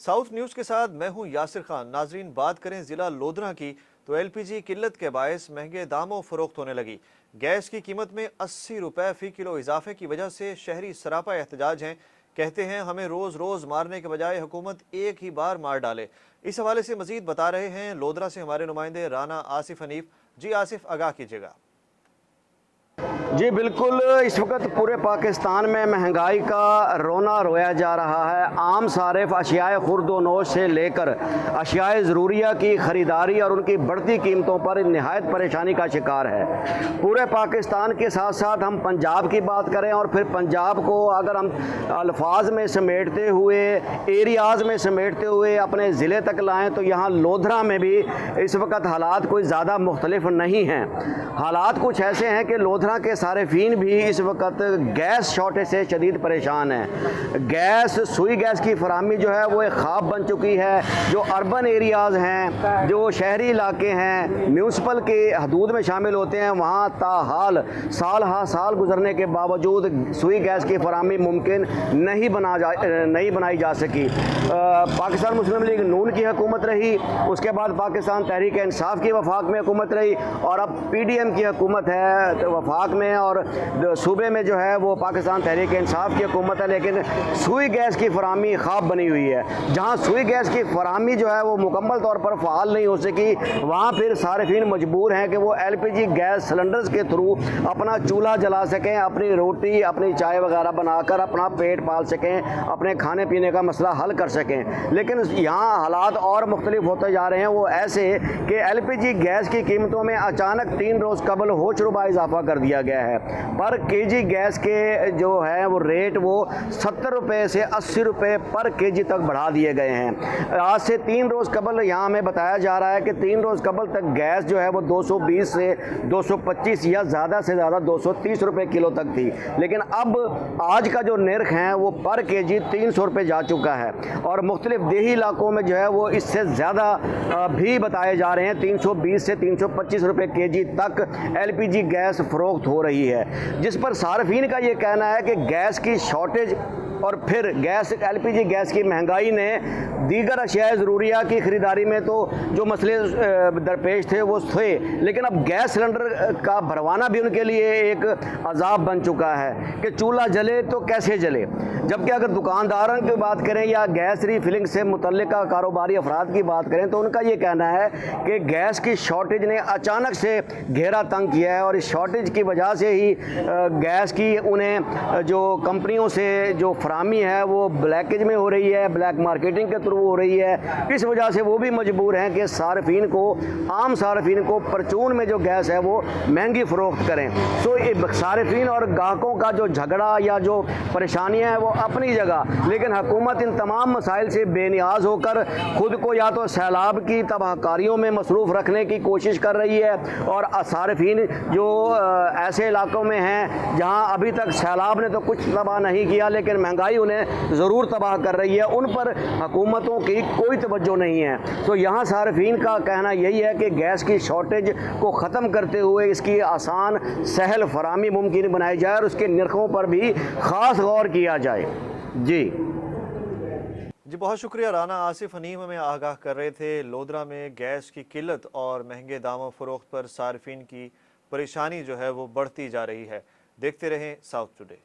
South news के साथ मैं हूं यासिर खान। नाजरीन, बात करें ज़िला लोधरा की तो एलपीजी किल्लत के बायस महंगे दामों फरोख्त होने लगी। गैस की कीमत में 80 रुपए फ़ी किलो इजाफे की वजह से शहरी सरापा एहतजाज हैं। कहते हैं हमें रोज़ रोज़ मारने के बजाय हुकूमत एक ही बार मार डाले। इस हवाले से मज़ीद बता रहे हैं लोधरा से हमारे नुमाइंदे राना आसिफ हनीफ। जी आसिफ, आगाह कीजिएगा। जी बिल्कुल, इस वक्त पूरे पाकिस्तान में महंगाई का रोना रोया जा रहा है। आम सारिफ अशियाए खुर्द व नोश से लेकर अशियाए ज़रूरिया की ख़रीदारी और उनकी बढ़ती कीमतों पर नहायत परेशानी का शिकार है। पूरे पाकिस्तान के साथ साथ हम पंजाब की बात करें और फिर पंजाब को अगर हम अल्फाज में समेटते हुए, एरियाज़ में समेटते हुए अपने ज़िले तक लाएँ तो यहाँ लोधरा में भी इस वक्त हालात कोई ज़्यादा मुख्तलिफ नहीं हैं। हालात कुछ ऐसे हैं कि लोधरा के सारिफीन भी इस वक्त गैस शॉर्टेज से शदीद परेशान है। गैस, सुई गैस की फराहमी जो है वो एक ख्वाब बन चुकी है। जो अर्बन एरियाज़ हैं, जो शहरी इलाके हैं, म्यूनसिपल के हदूद में शामिल होते हैं, वहाँ ताहाल साल हा साल गुजरने के बावजूद सुई गैस की फराहमी मुमकिन नहीं बनाई जा सकी। पाकिस्तान मुस्लिम लीग नून की हुकूमत रही, उसके बाद पाकिस्तान तहरीक इंसाफ की वफाक में हुकूमत रही और अब PDM की हुकूमत है वफाक में, और सूबे में जो है वो पाकिस्तान तहरीक इंसाफ की हुकूमत है। लेकिन सुई गैस की फराहमी ख्वाब बनी हुई है। जहाँ सुई गैस की फराहमी जो है वो मुकम्मल तौर पर फ़ाल नहीं हो सकी, वहाँ फिर सारिफीन मजबूर हैं कि वो LPG गैस सिलेंडर्स के थ्रू अपना चूल्हा जला सकें, अपनी रोटी, अपनी चाय वगैरह बनाकर अपना पेट पाल सकें, अपने खाने पीने का मसला हल कर सकें। लेकिन यहाँ हालात और मुख्तलिफ होते जा रहे हैं। वो ऐसे कि LPG गैस की कीमतों में अचानक 3 रोज़ कबल होश रुबा इजाफा कर दिया गया है। पर केजी गैस के जो है वो रेट वो 70 रुपये से 80 रुपये पर केजी तक बढ़ा दिए गए हैं। आज से 3 रोज़ कबल यहाँ हमें बताया जा रहा है कि 3 रोज़ कबल तक गैस जो है वो 220 से 225 या ज़्यादा से ज़्यादा 230 रुपये किलो तक थी। लेकिन अब आज का जो निर्ख है वो पर केजी 300 रुपये जा चुका है और मुख्तलिफ देही इलाकों में जो है वो इससे ज़्यादा भी बताए जा रहे हैं। 320 से 325 रुपये केजी तक LPG गैस फ़रोख्त हो रही है, जिस पर सार्फिन का ये कहना है कि गैस की शॉर्टेज और फिर LPG गैस की महंगाई ने दीगर अशिया ज़रूरिया की ख़रीदारी में तो जो मसले दरपेश थे वो थे, लेकिन अब गैस सिलेंडर का भरवाना भी उनके लिए एक अज़ाब बन चुका है कि चूल्हा जले तो कैसे जले। जबकि अगर दुकानदारों की बात करें या गैस रीफिलिंग से मुतल्लिका कारोबारी अफराद की बात करें तो उनका ये कहना है कि गैस की शॉर्टेज ने अचानक से घेरा तंग किया है और इस शॉर्टेज की वजह से ही गैस की उन्हें जो कंपनियों से जो फराहमी है वो ब्लैकेज में हो रही है, ब्लैक मार्केटिंग के थ्रू हो रही है। इस वजह से वो भी मजबूर हैं कि सार्फिन को, आम सार्फिन को परचून में जो गैस है वो महंगी फ़रोख्त करें। सो सार्फिन और ग्राहकों का जो झगड़ा या जो परेशानियाँ हैं वो अपनी जगह, लेकिन हुकूमत इन तमाम मसाइल से बेनियाज होकर खुद को या तो सैलाब की तबाहकारियों में मसरूफ़ रखने की कोशिश कर रही है और सार्फिन जो ऐसे इलाकों में हैं जहाँ अभी तक सैलाब ने तो कुछ तबाह नहीं किया लेकिन महंगाई उन्हें ज़रूर तबाह कर रही है, उन पर हुकूमतों की कोई तवज्जो नहीं है। तो यहाँ सार्फिन का कहना यही है कि गैस की शॉर्टेज को ख़त्म करते हुए इसकी आसान सहल फराहमी मुमकिन बनाई जाए और उसके निर्खों पर भी ख़ास गौर किया जाए। जी बहुत शुक्रिया। राना आसिफ हनीफ हमें आगाह कर रहे थे। लोधरा में गैस की किल्लत और महंगे दामों फरोख्त पर सार्फिन की परेशानी जो है वो बढ़ती जा रही है। देखते रहें साउथ टुडे।